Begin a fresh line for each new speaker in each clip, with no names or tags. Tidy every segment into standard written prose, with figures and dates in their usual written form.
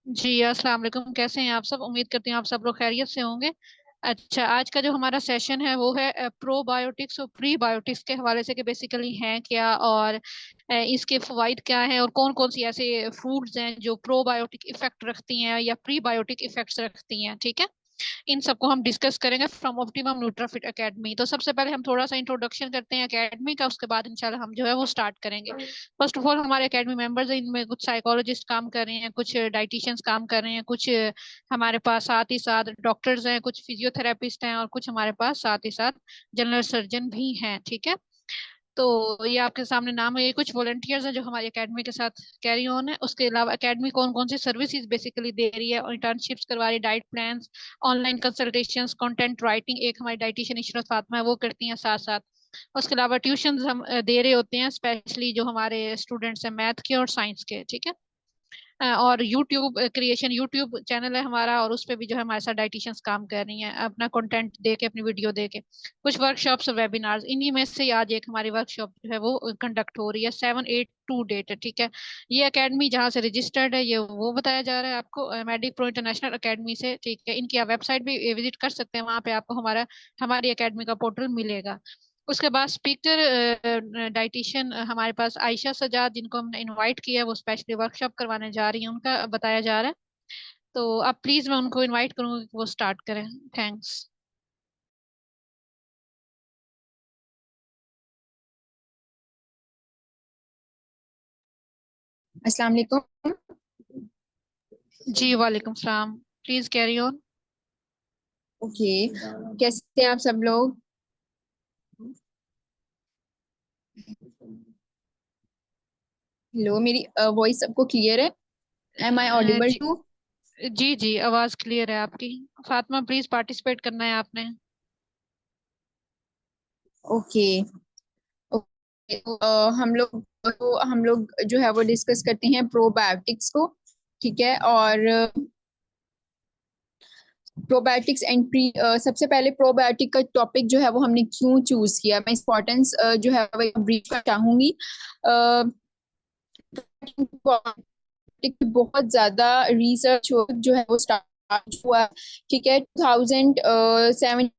जी अस्सलाम वालेकुम। कैसे हैं आप सब? उम्मीद करती हूँ आप सब लोग खैरियत से होंगे। अच्छा, आज का जो हमारा सेशन है वो है प्रोबायोटिक्स और प्रीबायोटिक्स के हवाले से, कि बेसिकली हैं क्या, और इसके फवाइद क्या हैं, और कौन कौन सी ऐसे फूड्स हैं जो प्रोबायोटिक इफेक्ट रखती हैं या प्रीबायोटिक इफेक्ट्स रखती हैं। ठीक है, इन सबको हम डिस्कस करेंगे फ्रॉम ऑप्टिमम न्यूट्राफिट एकेडमी। तो सबसे पहले हम थोड़ा सा इंट्रोडक्शन करते हैं एकेडमी का, उसके बाद इंशाल्लाह हम जो है वो स्टार्ट करेंगे। फर्स्ट ऑफ ऑल, हमारे एकेडमी मेंबर्स हैं, इनमें कुछ साइकोलॉजिस्ट काम कर रहे हैं, कुछ डाइटिशियंस काम कर रहे हैं, कुछ हमारे पास साथ ही साथ डॉक्टर्स हैं, कुछ फिजियोथेरेपिस्ट हैं, और कुछ हमारे पास साथ ही साथ जनरल सर्जन भी हैं। ठीक है, तो ये आपके सामने नाम है। ये कुछ वॉलंटियर्स हैं जो हमारी एकेडमी के साथ कैरी ऑन है। उसके अलावा एकेडमी कौन कौन सी सर्विसेज बेसिकली दे रही है, और इंटर्नशिप्स करवा रही है, diet plans, online consultations, content writing, एक हमारी डाइटिशियन इशरत फातिमा है वो करती हैं साथ साथ। उसके अलावा ट्यूशंस हम दे रहे होते हैं, स्पेशली जो हमारे स्टूडेंट्स हैं मैथ के और साइंस के। ठीक है, और यूट्यूब क्रिएशन, यूट्यूब चैनल है हमारा, और उस पे भी जो है हमारे साथ डाइटिशियंस काम कर रही हैं, अपना कंटेंट दे के, अपनी वीडियो दे के। कुछ वर्कशॉप्स और वेबिनार्स, इन्हीं में से आज एक हमारी वर्कशॉप जो है वो कंडक्ट हो रही है, 7-8 डेट है। ठीक है, ये एकेडमी जहाँ से रजिस्टर्ड है, ये वो बताया जा रहा है आपको, मेडिक प्रो इंटरनेशनल एकेडमी से। ठीक है, इनकी आप वेबसाइट भी विजिट कर सकते हैं, वहाँ पे आपको हमारी एकेडमी का पोर्टल मिलेगा। उसके बाद स्पीकर डाइटिशियन हमारे पास आयशा सजाद, जिनको हमने इनवाइट किया है, वो स्पेशली वर्कशॉप करवाने जा रही हैं, उनका बताया जा रहा है। तो अब प्लीज मैं उनको इनवाइट करूंगी कि वो स्टार्ट करें। थैंक्स।
अस्सलाम वालेकुम।
जी वालेकुम सलाम। Please carry on.
ओके, कैसे हैं आप सब लोग? हेलो, मेरी वॉइस सबको क्लियर है? एम आई ऑडिबल
जी
टू?
जी जी, आवाज क्लियर है आपकी। फातिमा, प्लीज पार्टिसिपेट करना है आपने।
ओके। ओके, हम लोग जो है वो डिस्कस करते हैं प्रोबायोटिक्स को। ठीक है, और प्रोबायोटिक्स एंड प्री सबसे पहले प्रोबायोटिक का टॉपिक जो है वो हमने क्यों चूज किया, मैं इम्पोर्टेंस जो है वो ब्रीफ कर चाहूंगी। बहुत ज्यादा रिसर्च जो है वो स्टार्ट हुआ। ठीक है, 2007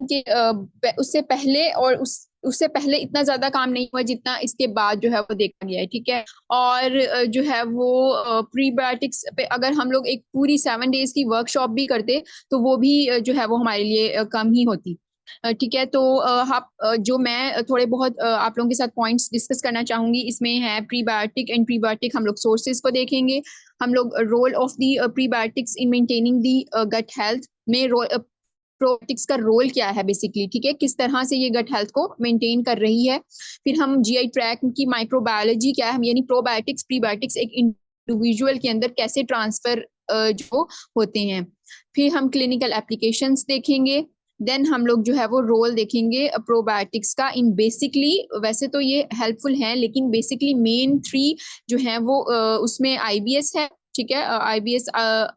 के उससे पहले और उससे पहले इतना ज्यादा काम नहीं हुआ जितना इसके बाद जो है वो देखा गया है। ठीक है, और जो है वो प्रीबायोटिक्स पे अगर हम लोग एक पूरी 7 डेज की वर्कशॉप भी करते तो वो भी जो है वो हमारे लिए कम ही होती। ठीक है, तो जो मैं थोड़े बहुत आप लोगों के साथ पॉइंट्स डिस्कस करना चाहूंगी, इसमें है प्रीबायोटिक एंड प्रीबायोटिक, हम लोग सोर्सेज को देखेंगे। हम लोग role of the prebiotics in maintaining the gut health में रोल, प्रोबायोटिक्स का रोल क्या है बेसिकली। ठीक है, किस तरह से ये गट हेल्थ को मेंटेन कर रही है। फिर हम जीआई ट्रैक की माइक्रोबायोलॉजी क्या है, यानी प्रोबायोटिक्स प्रीबायोटिक्स एक इंडिविजुअल के अंदर कैसे ट्रांसफर जो होते हैं। फिर हम क्लिनिकल एप्लीकेशंस देखेंगे। देन हम लोग जो है वो रोल देखेंगे प्रोबायोटिक्स का इन बेसिकली, वैसे तो ये हेल्पफुल है लेकिन बेसिकली मेन थ्री जो है वो उसमें आईबीएस है। ठीक है, आईबीएस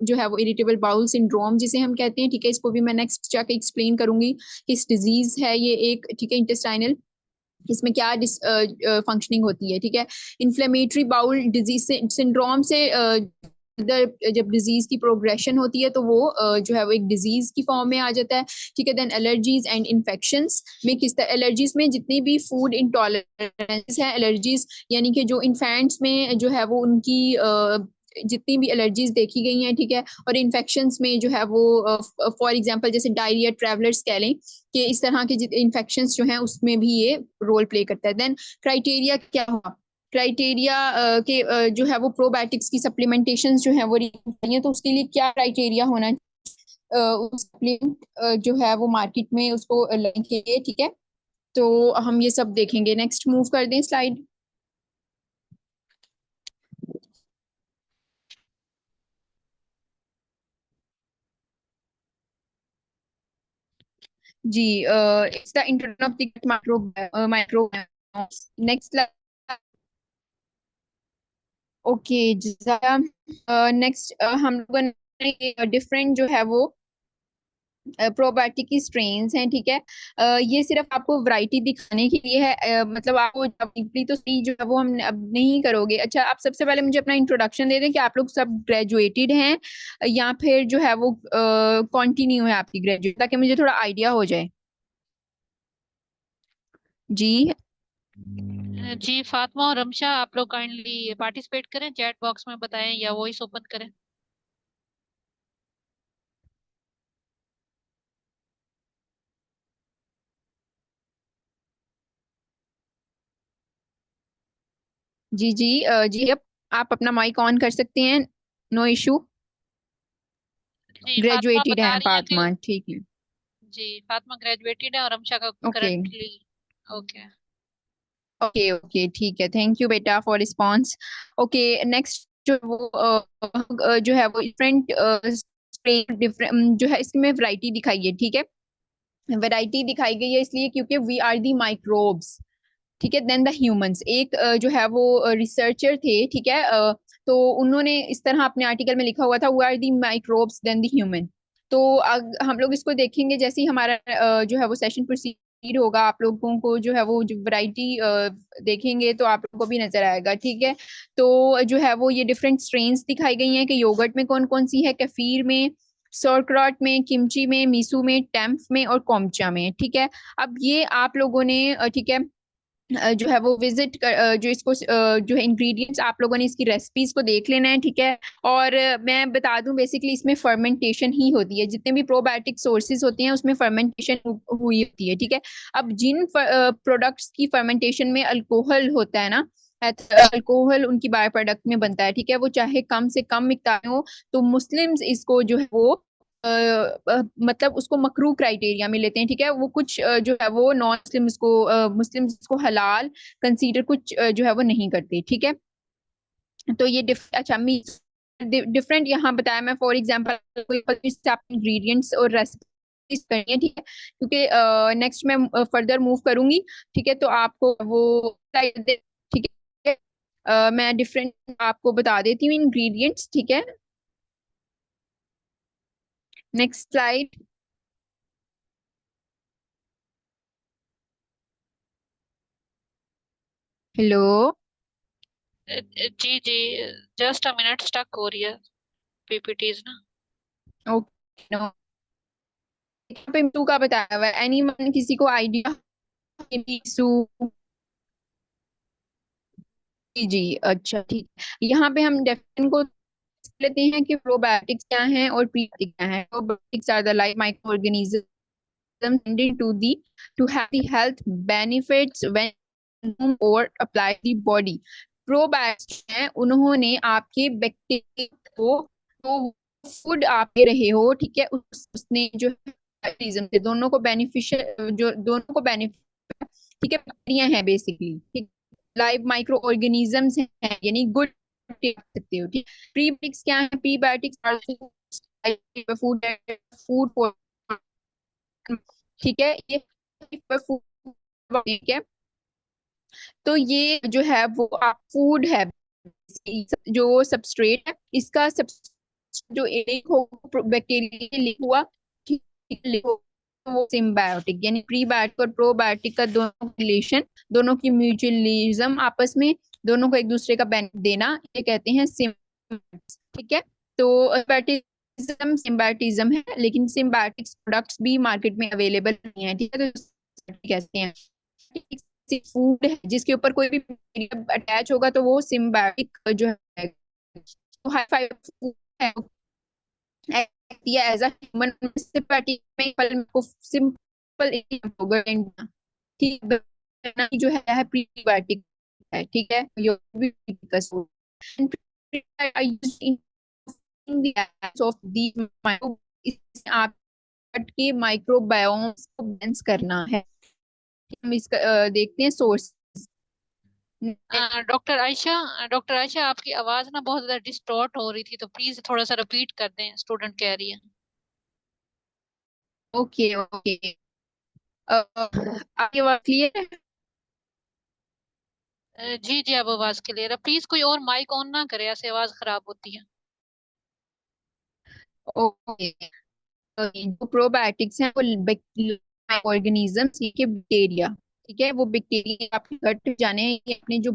जो है वो इरिटेबल बाउल सिंड्रोम जिसे हम कहते हैं। ठीक है, इसको भी मैं नेक्स्ट जाके एक्सप्लेन करूंगी किस डिजीज है ये एक। ठीक है, इंटेस्टाइनल, इसमें क्या फंक्शनिंग होती है। ठीक है, इन्फ्लेमेटरी बाउल डिजीज से सिंड्रोम से जब डिजीज की प्रोग्रेशन होती है तो वो जो है वो एक डिजीज की फॉर्म में आ जाता है। ठीक है, देन एलर्जीज एंड इन्फेक्शंस में किस तरह एलर्जीज में जितनी भी फूड इंटॉलरेंस है एलर्जीज, यानी कि जो इन्फेंट्स में जो है वो उनकी जितनी भी एलर्जीज देखी गई हैं। ठीक है, और इन्फेक्शंस में जो है वो फॉर एग्जांपल जैसे डायरिया, ट्रैवलर्स कह लें कि इस तरह के इन्फेक्शंस जो हैं उसमें भी ये रोल प्ले करता है। देन क्राइटेरिया क्या हुआ, क्राइटेरिया के जो है वो प्रोबायोटिक्स की सप्लीमेंटेशन जो है वो चाहिए, तो उसके लिए क्या क्राइटेरिया होना उस सप्लीमेंट जो है वो मार्केट में उसको लेने के लिए। ठीक है, तो हम ये सब देखेंगे। नेक्स्ट मूव कर दें स्लाइड। जी, it's the introduction of the micro next. Okay, next हम लोगों ने डिफरेंट जो है वो प्रोबायोटिक की स्ट्रेन्स हैं, ठीक है। ये सिर्फ आपको वैरायटी दिखाने के लिए है, मतलब आपको डीपली तो सही जो है वो हम अब नहीं करोगे। अच्छा, आप सबसे पहले मुझे अपना इंट्रोडक्शन दे दें कि आप लोग सब ग्रेजुएटेड हैं या फिर जो है वो कंटिन्यू है आपकी ग्रेजुएट, ताकि मुझे थोड़ा आइडिया हो जाए। जी।
जी फातिमा और रमशा, आप लोग काइंडली पार्टिसिपेट करें, चैट बॉक्स में बताएं या वॉइस ओपन करें।
जी जी जी, अब आप अपना माइक ऑन कर सकते हैं, नो इशू।
जी फातिमा
ग्रेजुएटेड
बता
हैं
रही हैं कि
फातिमा, ठीक है।
जी फातिमा ग्रेजुएटेड है और रमशा का
okay
currently. Okay.
Okay okay, ठीक है, थैंक यू बेटा फॉर रिस्पॉन्स। ओके, नेक्स्ट जो वो जो है वो डिफरेंट डिफरेंट जो है इसमें वैरायटी दिखाई है, ठीक है। वैरायटी दिखाई गई है इसलिए क्योंकि वी आर दी माइक्रोब्स, ठीक है, देन द ह्यूमंस। एक जो है वो रिसर्चर थे, ठीक है, तो उन्होंने इस तरह अपने आर्टिकल में लिखा हुआ था, we are the microbes then the human. तो हम लोग इसको देखेंगे जैसे ही हमारा जो है वो सेशन प्रोसीड होगा, आप लोगों को जो है वो जो वैरायटी देखेंगे तो आप लोगों को भी नजर आएगा, ठीक है। तो जो है वो ये डिफरेंट स्ट्रेन्स दिखाई गई हैं कि योगर्ट में कौन कौन सी है, कफीर में, सौरक्रॉट में, किमची में, मीसू में, टेम्प में और कोमचा में, ठीक है। अब ये आप लोगों ने ठीक है, जो है वो विजिट कर जो इसको जो है इंग्रेडिएंट्स आप लोगों ने इसकी रेसिपीज को देख लेना है, ठीक है। और मैं बता दूं बेसिकली इसमें फर्मेंटेशन ही होती है, जितने भी प्रोबायोटिक सोर्सेज होते हैं उसमें फर्मेंटेशन हुई होती है, ठीक है। अब जिन प्रोडक्ट्स की फर्मेंटेशन में अल्कोहल होता है ना, अल्कोहल उनकी बाय प्रोडक्ट में बनता है, ठीक है, वो चाहे कम से कम मिकदार में हो, तो मुस्लिम्स इसको जो है वो मतलब उसको मकरू क्राइटेरिया में लेते हैं, ठीक है। वो कुछ जो है वो नॉन मुस्लिम इसको मुस्लिम इसको हलाल कंसीडर कुछ जो है वो नहीं करते, ठीक है। तो ये अच्छा मीट डिफरेंट यहाँ बताया मैं, फॉर एग्जांपल कोई आप इंग्रेडिएंट्स और रेसिपीज करनी है, ठीक है, क्योंकि नेक्स्ट मैं फर्दर मूव करूंगी, ठीक है। तो आपको वो ठीक है, मैं डिफरेंट आपको बता देती हूँ इंग्रेडिएंट्स, ठीक है। Next slide. हेलो।
जी जी, जस्ट अ मिनट, स्टक हो रही है पीपीटीज ना।
ओके, नो, यहाँ पे टू का बताया हुआ है, एनीवन, किसी को आइडिया? सू, जी जी, अच्छा ठीक। यहाँ पे हम डेफिनेशन को लेते हैं कि प्रोबायोटिक्स क्या हैं और प्रीबायोटिक्स क्या हैं। Probiotics are the life micro organism intended to have the health benefits when consumed or applied the body। Probiotics हैं, उन्होंने आपके बैक्टीरिया को, तो फूड आप दे रहे हो, ठीक है, उसने जो है दोनों को बेनिफिशियल, जो दोनों को बेनिफिट, ठीक है, बैक्टीरिया है बेसिकली, ठीक, लाइव माइक्रो ऑर्गेनिजम्स हैं, यानी गुड सकते हो, ठीक। प्रीबायोटिक्स क्या है? प्रीबायोटिक्स फूड फूड, ठीक है, ये फूड, ठीक है। तो ये जो है वो आप फूड है, जो सबस्ट्रेट है इसका सब जो एक हो बैक्टीरिया लिखा हुआ, ठीक है, लिखो, वो सिम्बायोटिक यानी प्रीबायोटिक और प्रोबायोटिक का दोनों रिलेशन, दोनों की म्यूचुअलिज्म आपस में, दोनों को एक दूसरे का बेनिफिट देना, ये कहते हैं सिम्बायोटिक्स, ठीक है। तो बैक्टीरिज्म सिम्बायोटिज्म है, लेकिन सिम्बायोटिक्स प्रोडक्ट्स भी मार्केट में अवेलेबल नहीं है, ठीक है। तो कहते हैं फूड है जिसके ऊपर कोई भी अटैच होगा तो वो सिम्बायोटिक जो है, तो हाई फाइव फूड है, या एज अ ह्यूमन सिंपैथी में पल को सिंपल ठीक है, जो है प्रीबायोटिक है, ठीक है, ये भी डिस्कस हो। ऑफ दी माइक्रो, इससे आप के माइक्रोबायोम्स को बैलेंस करना है। हम इसका देखते हैं सोर्स।
डॉक्टर आयशा, आपकी आवाज ना बहुत ज्यादा डिस्टॉर्ट हो रही थी, तो प्लीज थोड़ा सा रिपीट कर दें, स्टूडेंट कह रही है।
ओके ओके, आपकी आवाज क्लियर है?
जी जी, अब आवाज क्लियर है। प्लीज कोई और माइक ऑन ना करे, ऐसे आवाज खराब होती है।
ओके, जो प्रोबायोटिक्स हैं वो ऑर्गेनिजम्स ये के बैक्टीरिया, ठीक है, वो बैक्टीरिया आपके गट जाने हैं, ये अपने जो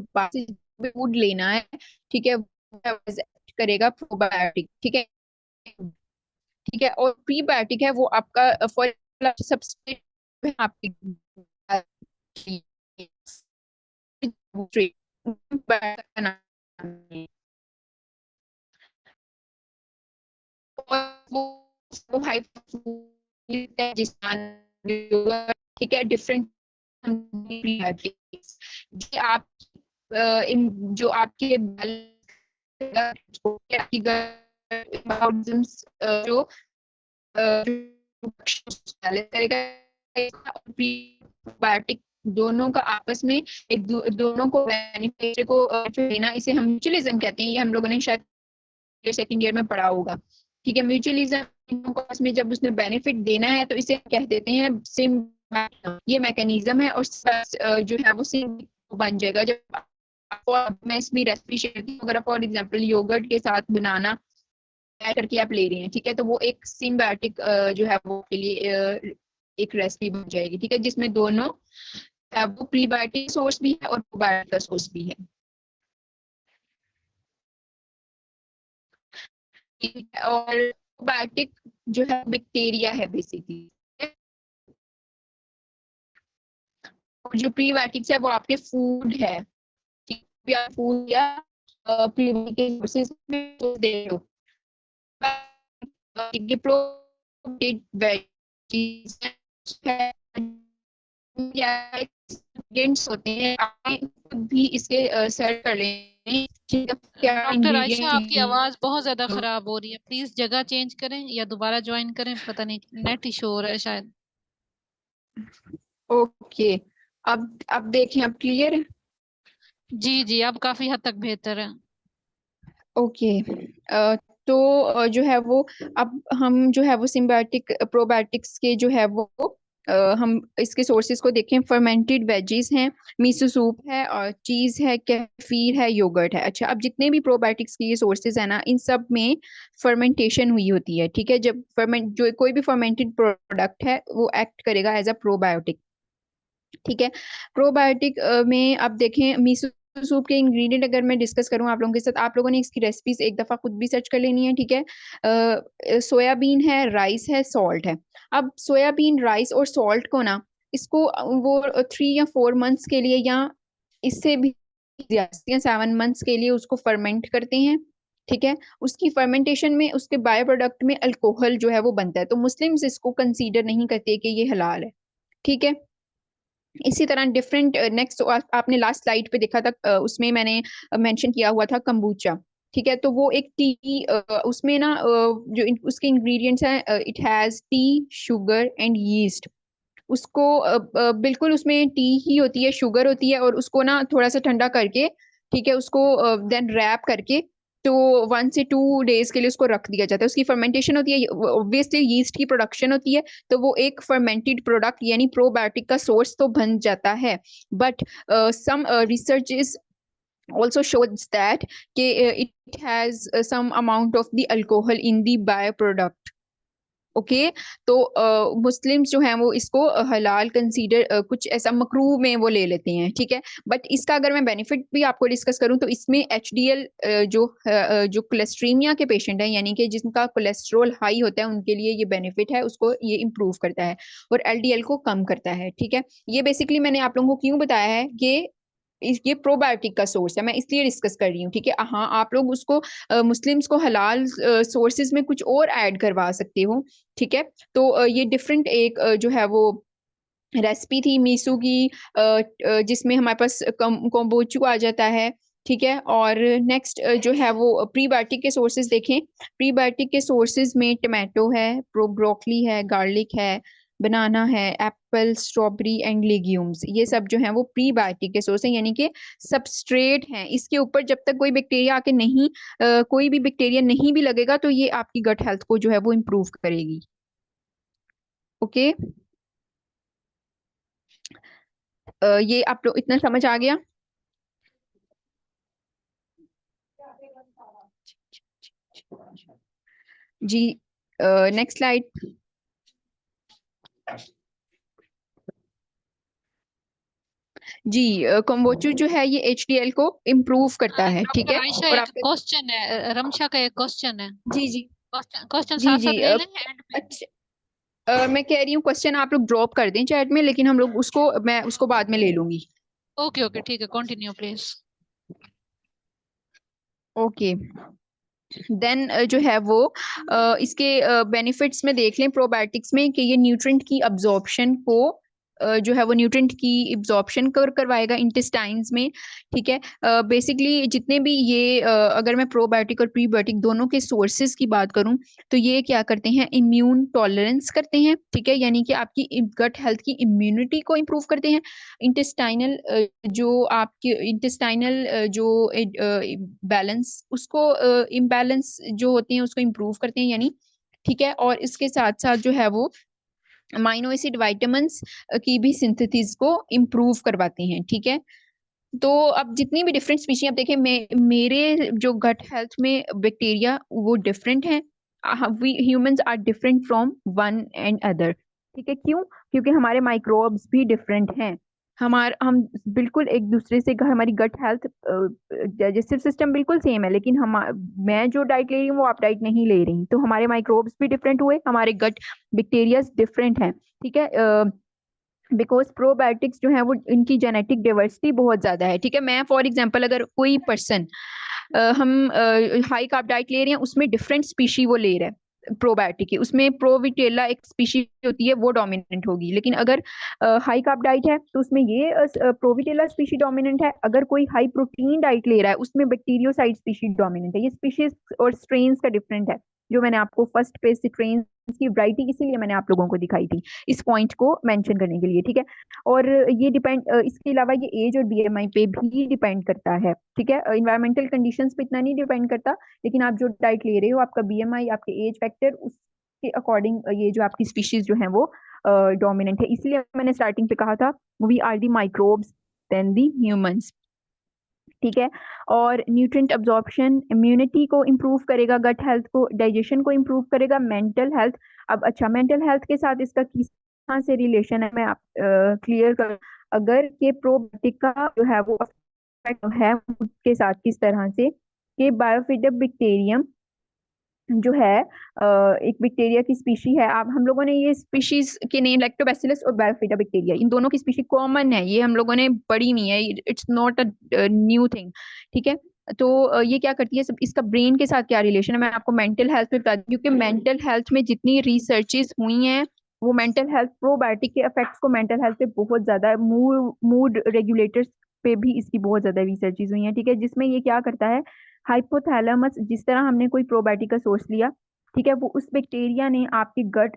फूड लेना है, ठीक है, वो act करेगा प्रोबायोटिक, ठीक है, ठीक है। और प्रीबायोटिक है वो आपका फॉर सब्सट्रेट आपकी वो हाई ठीक है, डिफरेंट जो आप जो आपके जो करेगा दोनों का आपस में दोनों को बेनिफिट को देना, इसे हम म्यूचुअलिज्म कहते हैं। ये हम लोगों ने शायद सेकंड ईयर में पढ़ा होगा, ठीक है। म्यूचुअलिज्म आपस में जब उसने बेनिफिट देना है तो इसे कहते हैं सिम, ये मैकेनिज्म है। और जो है वो सिम बन जाएगा जब मैं इसमें रेसिपी शेयर की, अगर फॉर एग्जांपल योगर्ट के साथ बनाना ऐड करके आप ले रहे हैं, ठीक है, तो वो एक सिम्बायोटिक जो है वो के लिए एक रेसिपी बन जाएगी, ठीक है, जिसमें दोनों वो प्रीबायोटिक सोर्स भी है और प्रोबायोटिक का सोर्स भी है। और प्रोबायोटिक जो है बैक्टीरिया है बेसिकली, और जो प्रीबायोटिक्स है वो आपके फूड है, ठीक है, फूड या प्रीबायोटिक सोर्सेज में दे दो। ये प्रोटीन वेजीज है या इंग्रेडिएंट्स होते हैं, आप भी इसके सर्च कर लें क्या
डॉक्टर आयशा, आपकी आवाज बहुत ज्यादा
इंग्रेडिएंट।
खराब हो रही है, प्लीज जगह चेंज करें या दोबारा ज्वाइन करें, पता नहीं नेट इशू हो रहा है शायद।
ओके, अब देखें, अब क्लियर है?
जी जी, अब काफी हद तक बेहतर है।
ओके, तो जो है वो अब हम जो है वो सिम्बायोटिक प्रोबायोटिक्स के जो है वो हम इसके सोर्सेज को देखें। फर्मेंटेड वेजीज हैं, मिसो सूप है, और चीज है, केफीर है, योगर्ट है। अच्छा, अब जितने भी प्रोबायोटिक्स के ये सोर्सेज है ना, इन सब में फर्मेंटेशन हुई होती है, ठीक है। जब फर्मेंट जो कोई भी फर्मेंटेड प्रोडक्ट है वो एक्ट करेगा एज अ प्रोबायोटिक, ठीक है। प्रोबायोटिक में आप देखें, मिसो सूप के इंग्रेडिएंट अगर मैं डिस्कस करूं आप लोगों के साथ, आप लोगों ने इसकी रेसिपीज एक दफा खुद भी सर्च कर लेनी है, ठीक है। सोयाबीन है, राइस है, सॉल्ट है। अब सोयाबीन, राइस और सॉल्ट को ना, इसको वो 3 या 4 मंथ्स के लिए या इससे भी 7 मंथ्स के लिए उसको फर्मेंट करते हैं, ठीक है। उसकी फर्मेंटेशन में उसके बाय प्रोडक्ट में अल्कोहल जो है वो बनता है, तो मुस्लिम्स इसको कंसीडर नहीं करते कि ये हलाल है, ठीक है। इसी तरह डिफरेंट नेक्स्ट आपने लास्ट स्लाइड पे देखा था, उसमें मैंने मेंशन किया हुआ था कंबूचा, ठीक है। तो वो एक टी, उसमें ना जो उसके इंग्रेडिएंट्स हैं, it has T, sugar and yeast. उसको बिल्कुल उसमें टी ही होती है, शुगर होती है, और उसको ना थोड़ा सा ठंडा करके, ठीक है, उसको देन रैप करके, तो 1 से 2 डेज के लिए उसको रख दिया जाता है। उसकी फर्मेंटेशन होती है, ऑब्वियसली यीस्ट की प्रोडक्शन होती है, तो वो एक फर्मेंटेड प्रोडक्ट यानी प्रोबायोटिक का सोर्स तो बन जाता है। But some research is also shows that it has some amount of the alcohol in the byproduct, okay. तो मुस्लिम्स जो हैं वो इसको हलाल कंसीडर, कुछ ऐसा मकरूह में वो ले लेते हैं, ठीक है। बट इसका अगर मैं बेनिफिट भी आपको डिस्कस करूं तो इसमें एचडीएल जो कोलेस्ट्रीमिया के पेशेंट हैं, यानी कि जिनका कोलेस्ट्रोल हाई होता है, उनके लिए ये बेनिफिट है, उसको ये इम्प्रूव करता है और एलडीएल को कम करता है, ठीक है। ये बेसिकली मैंने आप लोगों को क्यों बताया है कि ये प्रोबायोटिक का सोर्स है, मैं इसलिए डिस्कस कर रही हूँ, ठीक है। हाँ, आप लोग उसको मुस्लिम्स को हलाल सोर्सेज में कुछ और ऐड करवा सकते हो, ठीक है। तो ये डिफरेंट एक जो है वो रेसिपी थी मीसू की, जिसमें हमारे पास कोम्बोचू आ जाता है, ठीक है। और नेक्स्ट जो है वो प्रीबायोटिक के सोर्सेज देखें। प्रीबायोटिक के सोर्सेज में टमाटो है, प्रो ब्रोकली है, गार्लिक है, बनाना है, एप्पल, स्ट्रॉबेरी एंड लेग्यूम्स, ये सब जो है वो प्रीबायोटिक के सोर्स हैं, यानी कि सबस्ट्रेट हैं। इसके ऊपर जब तक कोई बैक्टीरिया आके नहीं कोई भी बैक्टीरिया नहीं भी लगेगा, तो ये आपकी गट हेल्थ को जो है वो इम्प्रूव करेगी, ओके। ये आप लोग इतना समझ आ गया? जी, नेक्स्ट स्लाइड। जी, कोम्बोचू जो है ये HDL को इम्प्रूव करता है, ठीक
डॉक्टर
है।
आयशा,
और
एक
आपका
क्वेश्चन है, रमशा का एक क्वेश्चन है।
जी जी
क्वेश्चन क्वेश्चन
जी
साथ
जी
साथ ले लें एंड में।
अच्छा, मैं कह रही हूँ क्वेश्चन आप लोग ड्रॉप कर दें चैट में, लेकिन हम लोग उसको मैं उसको बाद में ले लूंगी।
ओके ओके ठीक है, कंटिन्यू प्लीज।
ओके, देन जो है वो इसके बेनिफिट्स में देख लें प्रोबायोटिक्स में कि ये न्यूट्रिएंट की अब्जॉर्प्शन को जो है वो न्यूट्रिएंट की एब्जॉर्प्शन करवाएगा इंटेस्टाइन्स में, ठीक है। बेसिकली जितने भी ये अगर मैं प्रोबायोटिक और प्रीबायोटिक दोनों के सोर्सेज की बात करूं तो ये क्या करते हैं, इम्यून टॉलरेंस करते हैं, ठीक है, यानी कि आपकी गट हेल्थ की इम्यूनिटी को इम्प्रूव करते हैं। इंटेस्टाइनल जो आपके इंटेस्टाइनल जो बैलेंस उसको इम्बैलेंस जो होते हैं उसको इम्प्रूव करते हैं यानी, ठीक है। और इसके साथ साथ जो है वो अमाइनो एसिड विटामिन्स की भी सिंथेसिस को इम्प्रूव करवाते हैं, ठीक है। तो अब जितनी भी डिफरेंट स्पीशीज आप देखें, मेरे जो गट हेल्थ में बैक्टीरिया वो डिफरेंट हैं, we humans are different from one and other, ठीक है। क्यों? क्योंकि हमारे माइक्रोब्स भी डिफरेंट हैं। हम बिल्कुल एक दूसरे से हमारी गट हेल्थ डाइजेस्टिव सिस्टम बिल्कुल सेम है, लेकिन हम मैं जो डाइट ले रही हूँ वो आप डाइट नहीं ले रही, तो हमारे माइक्रोब्स भी डिफरेंट हुए, हमारे गट बैक्टीरियाज डिफरेंट हैं, ठीक है। बिकॉज प्रोबायोटिक्स जो है वो इनकी जेनेटिक डाइवर्सिटी बहुत ज्यादा है, ठीक है। मैं फॉर एग्जांपल अगर कोई पर्सन हम हाई कार्ब डाइट ले रहे हैं, उसमें डिफरेंट स्पीशी वो ले रहा है प्रोबायोटिक की, उसमें प्रोविटेला एक स्पीशी होती है वो डोमिनेंट होगी, लेकिन अगर हाई कार्ब डाइट है तो उसमें ये प्रोविटेला स्पीशी डोमिनेंट है। अगर कोई हाई प्रोटीन डाइट ले रहा है उसमें बैक्टीरियोसाइड स्पीशी डोमिनेंट है। ये स्पीशीज और स्ट्रेन्स का डिफरेंट है, जो मैंने आपको फर्स्ट पेज से स्ट्रेन्स की वैरायटी इसीलिए मैंने आप लोगों को दिखाई थी इस पॉइंट को मेंशन करने के लिए, ठीक है। और ये डिपेंड इसके अलावा ये एज और BMI पे भी डिपेंड करता है, ठीक है। इन्वायरमेंटल कंडीशंस पे इतना नहीं डिपेंड करता, लेकिन आप जो डाइट ले रहे हो आपका BMI आपके एज फैक्टर उसके अकॉर्डिंग ये जो आपकी स्पीशीज जो है वो डोमिनेंट है। इसलिए मैंने स्टार्टिंग पे कहा था we are the microbes then the humans, ठीक है। और न्यूट्रिएंट अब्जॉर्प्शन इम्यूनिटी को इम्प्रूव करेगा, गट हेल्थ को, डाइजेशन को इम्प्रूव करेगा, मेंटल हेल्थ। अब अच्छा, मेंटल हेल्थ के साथ इसका किस तरह से रिलेशन है मैं आप क्लियर कर, अगर ये प्रोबायोटिक का जो है वो effect है उसके साथ किस तरह से कि बायोफिडम बैक्टीरियम जो है एक बैक्टीरिया की स्पीशी है। आप हम लोगों ने ये स्पीशीज के नेम लैक्टोबैसिलस और बायोफिटा बैक्टीरिया, इन दोनों की स्पीशी कॉमन है, ये हम लोगों ने पढ़ी नहीं है, it's not a new thing, ठीक है। तो ये क्या करती है, इसका ब्रेन के साथ क्या रिलेशन है मैं आपको मेंटल हेल्थ में बता दूं, क्योंकि मेंटल हेल्थ में जितनी रिसर्चेस हुई हैं वो मेंटल हेल्थ प्रोबायोटिक के इफेक्ट्स को मेंटल हेल्थ पे बहुत ज्यादा, मूड रेगुलेटर्स पे भी इसकी बहुत ज्यादा रिसर्चेस हुई हैं, ठीक है। जिसमें ये क्या करता है, हाइपोथैलेमस, जिस तरह हमने कोई प्रोबायोटिक का सोर्स लिया, ठीक है, वो उस बैक्टीरिया ने आपके गट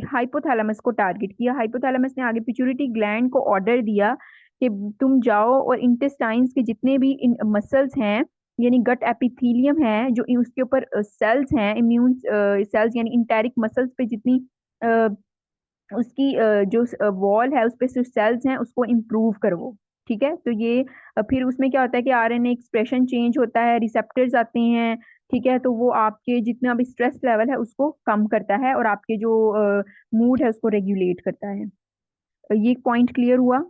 हाइपोथैलेमस को टारगेट किया, हाइपोथैलेमस ने आगे पिट्यूटरी ग्लैंड को ऑर्डर दिया कि तुम जाओ और इंटेस्टाइन्स के जितने भी मसल्स हैं यानी गट एपिथेलियम है जो उसके ऊपर सेल्स हैं, इम्यून सेल्स यानी इंटेरिक मसल्स पे जितनी उसकी जो वॉल है उस पे जो सेल्स हैं उसको इम्प्रूव करो, ठीक है। तो ये फिर उसमें क्या होता है कि RNA एक्सप्रेशन चेंज होता है, रिसेप्टर्स आते हैं, ठीक है। तो वो आपके जितना भी स्ट्रेस लेवल है उसको कम करता है और आपके जो मूड है उसको रेगुलेट करता है। ये पॉइंट क्लियर हुआ?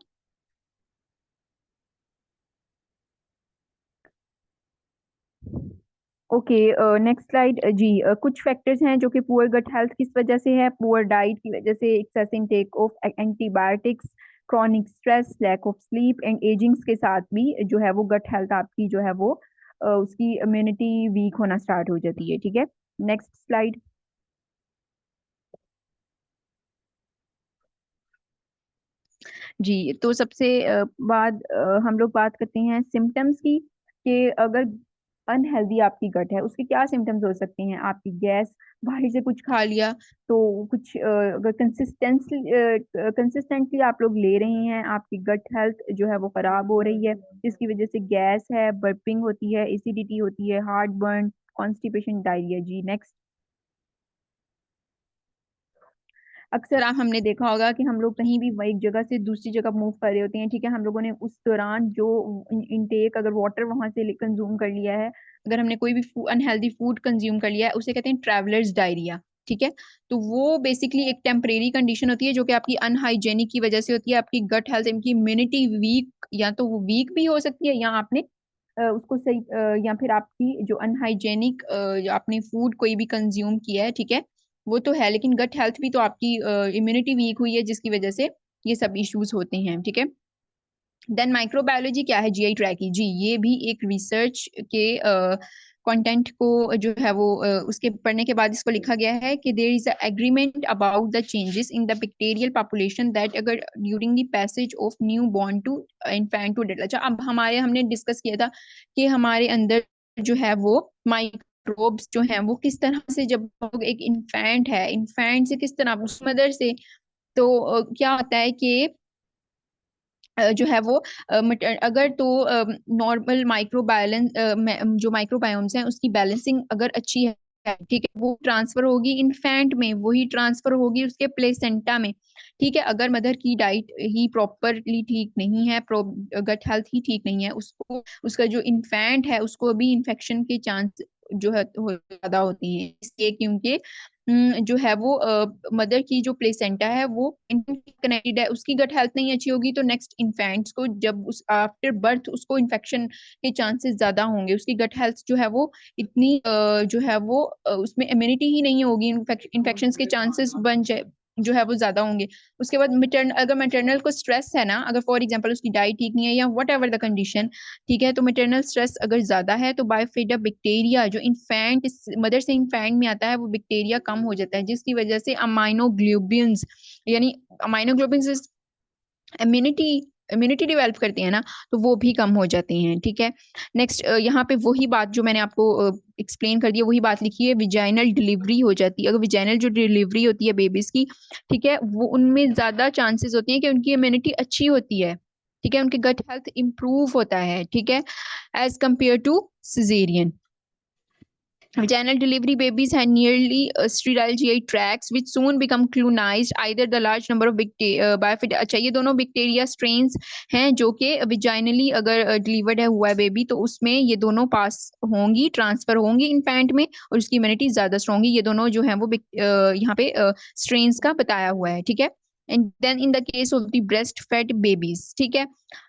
ओके, नेक्स्ट स्लाइड जी। कुछ फैक्टर्स हैं जो कि पुअर गट हेल्थ किस वजह से है, पुअर डाइट की वजह से, excess intake of antibiotics, chronic stress, lack of sleep and agings के साथ भी जो है वो गट हेल्थ आपकी जो है वो उसकी इम्यूनिटी वीक होना स्टार्ट हो जाती है, ठीक है। नेक्स्ट स्लाइड जी। तो सबसे बाद हम लोग बात करते हैं सिम्टम्स की, कि अगर अनहेल्दी आपकी गट है उसके क्या सिम्टम्स हो सकते हैं, आपकी गैस, बाहर से कुछ खा लिया तो कुछ अगर कंसिस्टेंटली आप लोग ले रहे हैं, आपकी गट हेल्थ जो है वो खराब हो रही है जिसकी वजह से गैस है, बर्पिंग होती है, एसिडिटी होती है, हार्ट बर्न, कॉन्स्टिपेशन, डायरिया जी। नेक्स्ट, अक्सर आप हमने देखा होगा कि हम लोग कहीं भी एक जगह से दूसरी जगह मूव कर रहे होते हैं, ठीक है, हम लोगों ने उस दौरान जो इनटेक अगर वाटर वहां से कंज्यूम कर लिया है, अगर हमने कोई भी अनहेल्दी फूड कंज्यूम कर लिया है, उसे कहते हैं ट्रैवलर्स डायरिया, ठीक है। तो वो बेसिकली एक टेम्परेरी कंडीशन होती है जो कि आपकी अनहाइजेनिक की वजह से होती है, आपकी गट हेल्थ, इनकी इम्यूनिटी वीक, या तो वो वीक भी हो सकती है, या आपने उसको सही या फिर आपकी जो अनहाइजेनिक आपने फूड कोई भी कंज्यूम किया है, ठीक है, वो तो है, लेकिन गट हेल्थ भी तो आपकी इम्यूनिटी वीक हुई है जिसकी वजह से ये सब इश्यूज होते हैं, ठीक है। देन माइक्रोबायोलॉजी क्या है, जीआई ट्रैक की, जी ये भी एक रिसर्च के कंटेंट को जो है वो उसके पढ़ने के बाद इसको लिखा गया है कि there is a agreement about the changes in the bacterial population that अगर during the passage of new born to infant to dead. अच्छा, अब हमने डिस्कस किया था कि हमारे अंदर जो है वो माइक्रोब्स जो हैं वो किस तरह से, जब एक इन्फेंट है, इन्फेंट से किस तरह उस मदर से, तो क्या होता है कि जो है वो अगर तो नॉर्मल माइक्रोबायलेंस जो माइक्रोबायोम्स हैं उसकी बैलेंसिंग अगर अच्छी है, ठीक है, वो ट्रांसफर होगी इन्फेंट में, वही ट्रांसफर होगी उसके प्लेसेंटा में, ठीक है। अगर मदर की डाइट ही प्रॉपरली ठीक नहीं है, गट हेल्थ ही ठीक नहीं है, उसको उसका जो इन्फेंट है उसको भी इन्फेक्शन के चांस जो है ज्यादा होती हैं, इसलिए क्योंकि जो है वो मदर की जो प्लेसेंटा है वो कनेक्टेड है, उसकी गट हेल्थ नहीं अच्छी होगी तो नेक्स्ट इन्फेंट्स को जब उस आफ्टर बर्थ उसको इन्फेक्शन के चांसेस ज्यादा होंगे, उसकी गट हेल्थ जो है वो इतनी जो है वो उसमें इम्यूनिटी ही नहीं होगी, इन्फेक्शन के चांसेस बन जाए जो है वो ज्यादा होंगे। उसके बाद अगर मैटरनल को स्ट्रेस है ना, अगर फॉर एग्जांपल उसकी डाइट ठीक नहीं है या वट एवर द कंडीशन, ठीक है, तो मैटरनल स्ट्रेस अगर ज्यादा है तो बायोफिडा बैक्टीरिया जो इन्फेंट मदर से इन्फेंट में आता है वो बैक्टीरिया कम हो जाता है, जिसकी वजह से अमाइनोग्लोबिन्स, यानी अमाइनोग्लोबिन्स इम्यूनिटी इम्यूनिटी डेवलप करते हैं ना, तो वो भी कम हो जाते हैं, ठीक है। नेक्स्ट यहाँ पे वही बात जो मैंने आपको एक्सप्लेन कर दिया, वही बात लिखी है, विजाइनल डिलीवरी हो जाती है, अगर विजाइनल जो डिलीवरी होती है बेबीज की, ठीक है, वो उनमें ज्यादा चांसेस होती हैं कि उनकी इम्यूनिटी अच्छी होती है, ठीक है, उनके गट हेल्थ इंप्रूव होता है, ठीक है, as compare to caesarean. Vaginal delivery babies had nearly sterile GI tracts, which soon become colonized either the large number of biofid। अच्छा, ये दोनों बैक्टीरिया स्ट्रेन्स हैं जो कि विजाइनली अगर डिलीवर्ड है हुआ है बेबी तो उसमें ये दोनों पास होंगी, ट्रांसफर होंगी इन्फेंट में, और उसकी इम्यूनिटी ज्यादा स्ट्रॉन्ग होगी। ये दोनों जो है वो यहाँ पे स्ट्रेन्स का बताया हुआ है, ठीक है। And then in the case of the breast fed babies, ठीक है।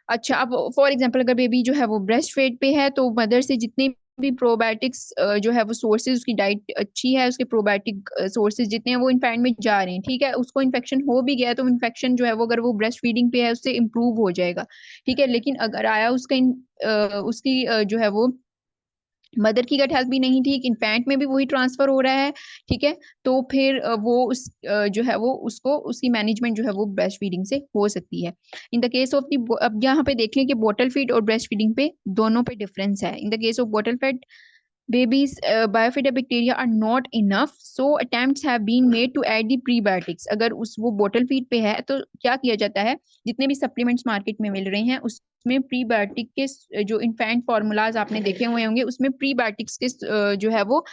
अच्छा, अब फॉर एग्जाम्पल अगर बेबी जो है वो ब्रेस्ट फेड पे है तो मदर से जितने भी प्रोबायोटिक्स जो है वो सोर्सेज, उसकी डाइट अच्छी है, उसके प्रोबायोटिक सोर्सेज जितने हैं वो इन्फेंट में जा रहे हैं, ठीक है, उसको इन्फेक्शन हो भी गया तो इन्फेक्शन जो है वो अगर वो ब्रेस्ट फीडिंग पे है उससे इम्प्रूव हो जाएगा, ठीक है। लेकिन अगर आया उसकी जो है वो मदर की गट हेल्थ भी नहीं ठीक, इन्फेंट में भी वही ट्रांसफर हो रहा है, ठीक है, तो फिर वो उस जो है वो उसको उसकी मैनेजमेंट जो है वो ब्रेस्ट फीडिंग से हो सकती है। इन द केस ऑफ द, अब यहाँ पे देख लें कि बॉटल फीड और ब्रेस्ट फीडिंग पे दोनों पे डिफरेंस है। इन the case of bottle feed babies biofida bacteria are not enough, so attempts have been made to add the prebiotics। अगर उस वो बॉटल फीड पे है तो क्या किया जाता है, जितने भी सप्लीमेंट्स मार्केट में मिल रहे हैं उसमें प्रीबायोटिक के जो इन्फेंट फार्मूलाज आपने देखे हुए होंगे उसमें प्रीबायोटिक्स के जो है वो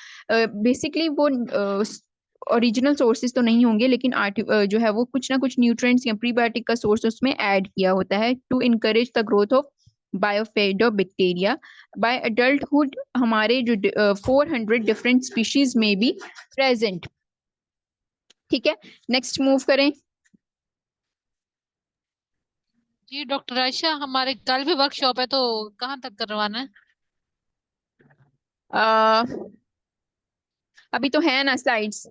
बेसिकली वो ओरिजिनल सोर्सेज तो नहीं होंगे, लेकिन जो है वो कुछ ना कुछ न्यूट्रिएंट्स या प्रीबायोटिक का सोर्स उसमें ऐड किया होता है to encourage the growth of bifidobacteria by adulthood. हमारे जो 400 डिफरेंट स्पीशीज में भी प्रेजेंट, ठीक है। नेक्स्ट मूव करें।
जी डॉक्टर आयशा, हमारे कल भी वर्कशॉप है तो कहाँ तक करवाना है?
आ, अभी तो है ना स्लाइड्स।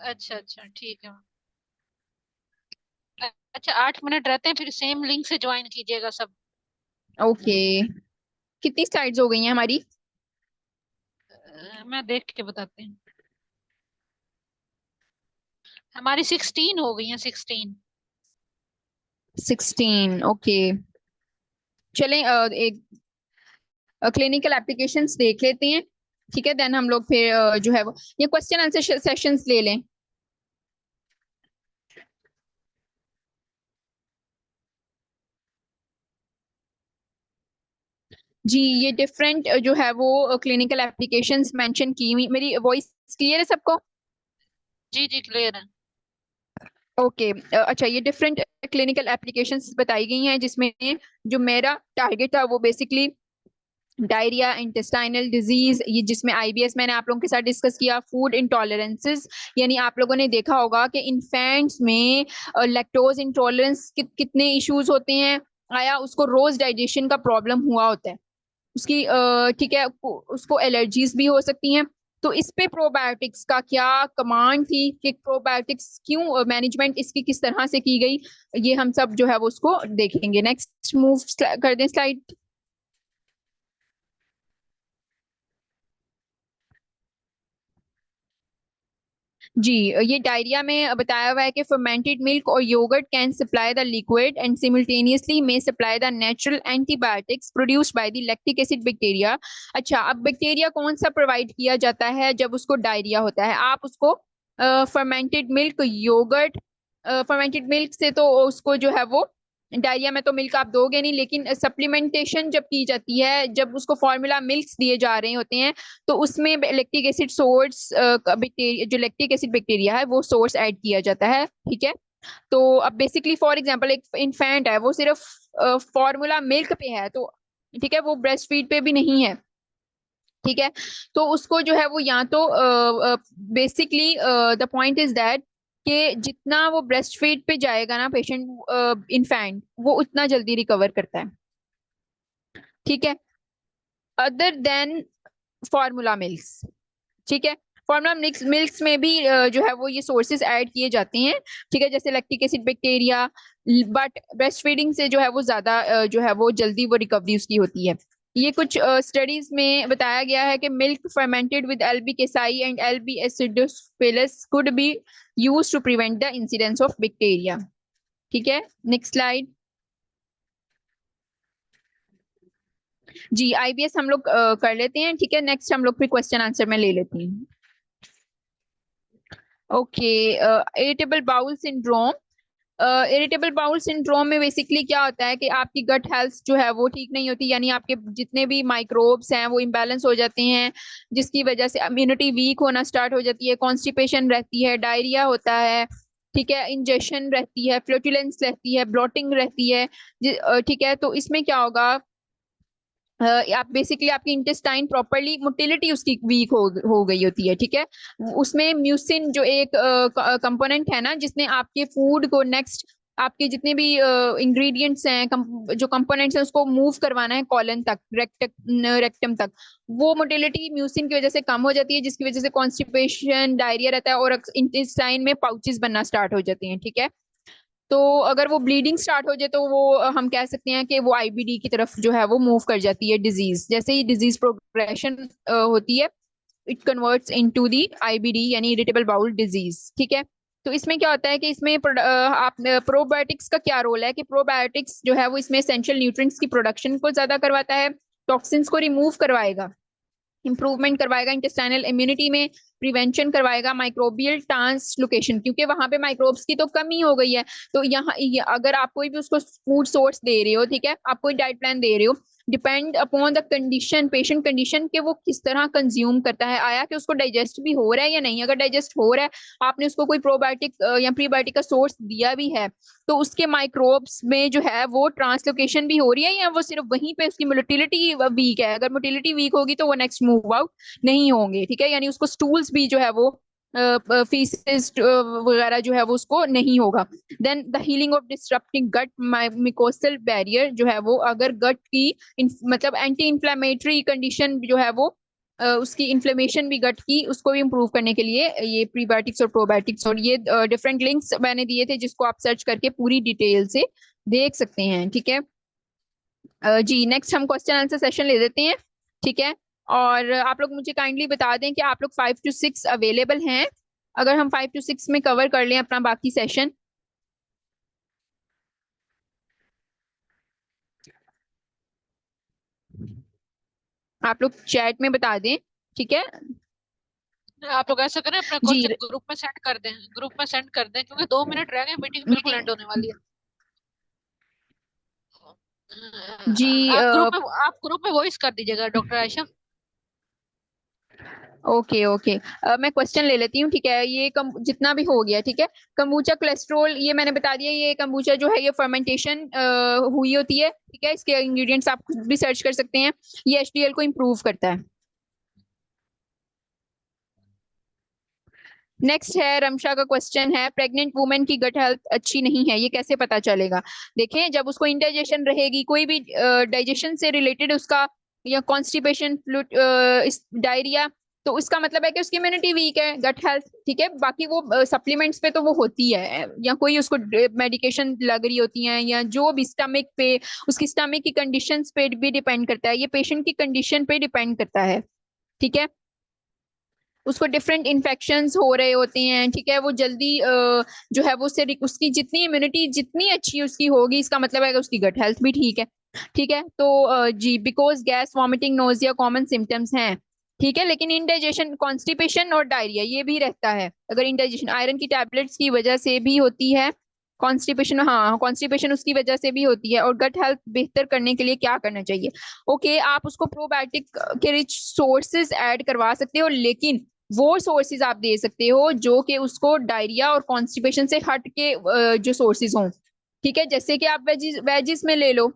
अच्छा अच्छा, ठीक है। अच्छा, 8 मिनट रहते हैं, फिर सेम लिंक से ज्वाइन कीजिएगा सब।
ओके, कितनी स्लाइड्स हो गई हैं हमारी?
मैं देख के बताती हूँ। हमारी 16 हो गई है, 16।
16, ओके। चलें एक क्लिनिकल एप्लीकेशंस देख लेते हैं, ठीक है, देन हम लोग फिर जो है वो ये क्वेश्चन आंसर सेशंस ले लें। जी, ये डिफरेंट जो है वो क्लिनिकल एप्लीकेशंस मेंशन की हुई, मेरी वॉइस क्लियर है सबको?
जी जी, क्लियर है।
ओके, अच्छा, ये डिफरेंट क्लिनिकल एप्लीकेशंस बताई गई हैं जिसमें जो मेरा टारगेट था वो बेसिकली डायरिया, इंटेस्टाइनल डिजीज, ये जिसमें आईबीएस मैंने आप लोगों के साथ डिस्कस किया, फूड इंटॉलरेंसेस, यानी आप लोगों ने देखा होगा कि इन्फेंट्स में लैक्टोज इंटॉलरेंस कितने इश्यूज होते हैं, आया उसको रोज डाइजेशन का प्रॉब्लम हुआ होता है उसकी, ठीक है, उसको एलर्जीज भी हो सकती हैं। तो इस पे प्रोबायोटिक्स का क्या कमांड थी कि प्रोबायोटिक्स क्यों मैनेजमेंट इसकी किस तरह से की गई, ये हम सब जो है वो उसको देखेंगे। नेक्स्ट मूव कर दें स्लाइड। जी, ये डायरिया में बताया हुआ है कि फर्मेंटेड मिल्क और yogurt can supply the liquid and simultaneously में supply the natural antibiotics produced by the lactic acid bacteria. अच्छा, अब बैक्टीरिया कौन सा प्रोवाइड किया जाता है जब उसको डायरिया होता है? आप उसको fermented milk, yoghurt, fermented milk से तो उसको जो है वो डायरिया में तो मिल्क आप दोगे नहीं, लेकिन सप्लीमेंटेशन जब की जाती है, जब उसको फॉर्मूला मिल्क दिए जा रहे होते हैं, तो उसमें लैक्टिक एसिड सोर्स, बैक्टीरिया जो लैक्टिक एसिड बैक्टीरिया है वो सोर्स ऐड किया जाता है, ठीक है। तो अब बेसिकली फॉर एग्जांपल एक इन्फेंट है, वो सिर्फ फॉर्मूला मिल्क पे है, तो ठीक है, वो ब्रेस्ट फीड पे भी नहीं है, ठीक है। तो उसको जो है वो या तो basically the point is that कि जितना वो ब्रेस्ट फीड पे जाएगा ना पेशेंट, इन्फेंट, वो उतना जल्दी रिकवर करता है, ठीक है, अदर देन फॉर्मूला मिल्क, ठीक है। फॉर्मुला मिल्क्स में भी जो है वो ये सोर्सेज ऐड किए जाते हैं, ठीक है, जैसे lactic acid bacteria, but breast feeding से जो है वो ज्यादा जो है वो जल्दी वो रिकवरी उसकी होती है। ये कुछ स्टडीज में बताया गया है कि मिल्क फर्मेंटेड विद एल्बिक एसाई and L B acidophilus could be used to prevent the incidence of bacteria, ठीक है। Next slide. जी, आईबीएस हम लोग कर लेते हैं, ठीक है। नेक्स्ट हम लोग फिर क्वेश्चन आंसर में ले लेते हैं। Okay, irritable bowel syndrome. Irritable bowel syndrome में बेसिकली क्या होता है कि आपकी गट हेल्थ जो है वो ठीक नहीं होती, यानी आपके जितने भी माइक्रोब्स हैं वो इम्बैलेंस हो जाते हैं, जिसकी वजह से इम्यूनिटी वीक होना स्टार्ट हो जाती है, कॉन्स्टिपेशन रहती है, डायरिया होता है, ठीक है, इंजेक्शन रहती है, फ्लोटुलेंस रहती है, ब्लोटिंग रहती है, ठीक है। तो इसमें क्या होगा, आप बेसिकली आपकी इंटेस्टाइन प्रॉपरली मोटिलिटी उसकी वीक हो गई होती है, ठीक है। उसमें म्यूसिन जो एक कंपोनेंट है ना, जिसने आपके फूड को नेक्स्ट आपके जितने भी इंग्रेडिएंट्स हैं, जो कंपोनेंट्स हैं, उसको मूव करवाना है कॉलन तक, रेक्टम तक, वो मोटिलिटी म्यूसिन की वजह से कम हो जाती है, जिसकी वजह से कॉन्स्टिपेशन, डायरिया रहता है, और इंटेस्टाइन में पाउचेस बनना स्टार्ट हो जाते हैं, ठीक है। तो अगर वो ब्लीडिंग स्टार्ट हो जाए तो वो हम कह सकते हैं कि वो आईबीडी की तरफ जो है वो मूव कर जाती है डिजीज। जैसे ही डिजीज प्रोग्रेशन होती है, it converts into the IBD, यानी इरिटेबल बाउल डिजीज, ठीक है। तो इसमें क्या होता है कि इसमें आप प्रोबायोटिक्स का क्या रोल है कि प्रोबायोटिक्स जो है वो इसमें एसेंशियल न्यूट्रिएंट्स की प्रोडक्शन को ज्यादा करवाता है, टॉक्सिन्स को रिमूव करवाएगा, इंप्रूवमेंट करवाएगा इंटेस्टाइनल इम्यूनिटी में, प्रिवेंशन करवाएगा माइक्रोबियल ट्रांसलोकेशन, क्योंकि वहां पे माइक्रोब्स की तो कमी हो गई है। तो यहाँ अगर आप कोई भी उसको फूड सोर्स दे रहे हो, ठीक है, आप कोई डाइट प्लान दे रहे हो, depend upon the condition, patient condition, के वो किस तरह कंज्यूम करता है, आया कि उसको डाइजेस्ट भी हो रहा है या नहीं। अगर डाइजेस्ट हो रहा है, आपने उसको कोई प्रोबायोटिक या प्रीबायोटिक का सोर्स दिया भी है, तो उसके माइक्रोब्स में जो है वो ट्रांसलोकेशन भी हो रही है, या वो सिर्फ वहीं पे उसकी मोटिलिटी वीक है। अगर मोटिलिटी वीक होगी तो वो नेक्स्ट मूव आउट नहीं होंगे, ठीक है, यानी उसको स्टूल्स भी जो है वो फीसेस वगैरह जो है वो उसको नहीं होगा। Then the healing of disrupting gut mucosal barrier जो है वो, अगर गट की मतलब एंटी इंफ्लेमेटरी कंडीशन जो है वो, उसकी इन्फ्लेमेशन भी गट की, उसको भी इम्प्रूव करने के लिए ये प्रीबायोटिक्स और प्रोबायोटिक्स, और ये डिफरेंट लिंक्स मैंने दिए थे जिसको आप सर्च करके पूरी डिटेल से देख सकते हैं, ठीक है। जी, नेक्स्ट हम क्वेश्चन आंसर सेशन ले लेते हैं, ठीक है। और आप लोग मुझे काइंडली बता दें कि आप लोग 5 to 6 अवेलेबल हैं, अगर हम 5 to 6 में कवर कर लें अपना बाकी सेशन। आप लोग चैट में बता दें, ठीक है।
आप लोग ऐसा करें, अपना
जी
क्वेश्चन ग्रुप में सेंड कर दें, ग्रुप में सेंड कर दें, क्योंकि 2 मिनट रह गए, मीटिंग बिल्कुल
मीटिंग,
एंड होने वाली है।
जी
आप ग्रुप में वॉइस कर दीजिएगा डॉक्टर आयशा।
Okay okay. मैं क्वेश्चन ले लेती हूँ, ठीक है। ये जितना भी हो गया, ठीक है। कम्बुचा कोलेस्ट्रॉल, ये मैंने बता दिया। ये कम्बुचा जो है ये फर्मेंटेशन हुई होती है, ठीक है। इसके इंग्रेडिएंट्स आप खुद भी सर्च कर सकते हैं। ये एचडीएल को इम्प्रूव करता है। नेक्स्ट है रमशा का क्वेश्चन है, प्रेग्नेंट वुमेन की गट हेल्थ अच्छी नहीं है, ये कैसे पता चलेगा? देखें, जब उसको इंडाइजेशन रहेगी, कोई भी डाइजेशन से रिलेटेड उसका, या कॉन्स्टिपेशन, डायरिया, तो इसका मतलब है कि उसकी इम्यूनिटी वीक है, गट हेल्थ, ठीक है। बाकी वो सप्लीमेंट्स पे तो वो होती है, या कोई उसको मेडिकेशन लग रही होती है, या जो भी स्टमक पे, उसकी स्टमक की कंडीशंस पे भी डिपेंड करता है। ये पेशेंट की कंडीशन पे डिपेंड करता है, ठीक है। उसको डिफरेंट इन्फेक्शंस हो रहे होते हैं, ठीक है। वो जल्दी जो है वो उसकी जितनी इम्यूनिटी जितनी अच्छी उसकी होगी, इसका मतलब है कि उसकी गट हेल्थ भी ठीक है, ठीक है। तो जी, because gas, vomiting, nausea common symptoms हैं, ठीक है। लेकिन इंडाइजेशन, कॉन्स्टिपेशन और डायरिया ये भी रहता है। अगर इंडाइजेशन आयरन की टैबलेट्स की वजह से भी होती है, कॉन्स्टिपेशन, हाँ कॉन्स्टिपेशन उसकी वजह से भी होती है। और गट हेल्थ बेहतर करने के लिए क्या करना चाहिए? ओके, आप उसको प्रोबायोटिक के रिच सोर्सेज ऐड करवा सकते हो, लेकिन वो सोर्सेज आप दे सकते हो जो कि उसको डायरिया और कॉन्स्टिपेशन से हट के जो सोर्सेज हों, ठीक है। जैसे कि आप वेजिस वेजिस में ले लो,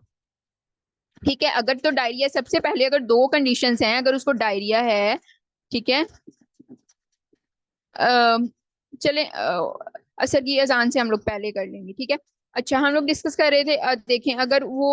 ठीक है। अगर तो डायरिया, सबसे पहले अगर दो कंडीशंस हैं, अगर उसको डायरिया है, ठीक है। अ, चले असर की अजान से हम लोग पहले कर लेंगे, ठीक है। अच्छा, हम लोग डिस्कस कर रहे थे, देखें, अगर वो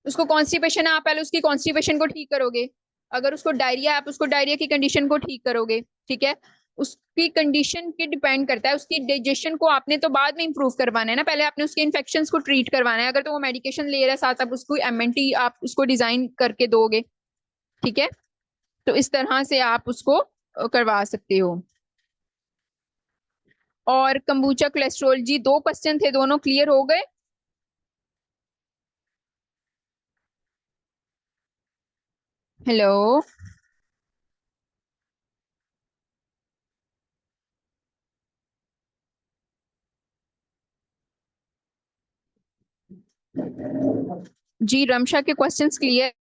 उसको कॉन्स्टिपेशन है, आप पहले उसकी कॉन्स्टिपेशन को ठीक करोगे। अगर उसको डायरिया, आप उसको डायरिया की कंडीशन को ठीक करोगे, ठीक है। उसकी कंडीशन के डिपेंड करता है। उसकी डाइजेशन को आपने तो बाद में इंप्रूव करवाना है ना, पहले आपने उसके इन्फेक्शंस को ट्रीट करवाना है। अगर तो वो मेडिकेशन ले रहा है साथ, आप उसको एमएनटी आप उसको डिजाइन करके दोगे, ठीक है। तो इस तरह से आप उसको करवा सकते हो। और कंबूचा कोलेस्ट्रॉल, जी दो क्वेश्चन थे, दोनों क्लियर हो गए? हेलो। जी, रमशा के क्वेश्चंस क्लियर